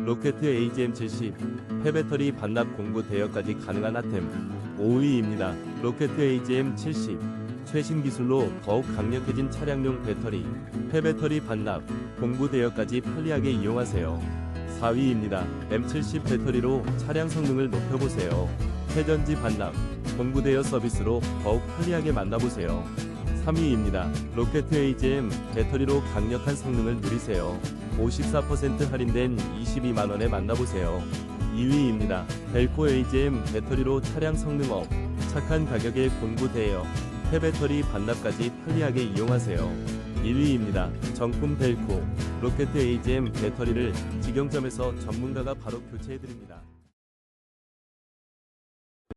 로켓 AGM70 폐배터리 반납 공구 대여까지 가능한 아템. 5위입니다. 로켓 AGM70 최신 기술로 더욱 강력해진 차량용 배터리, 폐배터리 반납, 공구 대여까지 편리하게 이용하세요. 4위입니다. M70 배터리로 차량 성능을 높여보세요. 회전지 반납, 공구 대여 서비스로 더욱 편리하게 만나보세요. 3위입니다. 로켓 AGM 배터리로 강력한 성능을 누리세요. 54% 할인된 22만원에 만나보세요. 2위입니다. 벨코 AGM 배터리로 차량 성능업, 착한 가격에 공구 대여, 폐배터리 반납까지 편리하게 이용하세요. 1위입니다. 정품 벨코 로켓 AGM 배터리를 직영점에서 전문가가 바로 교체해드립니다.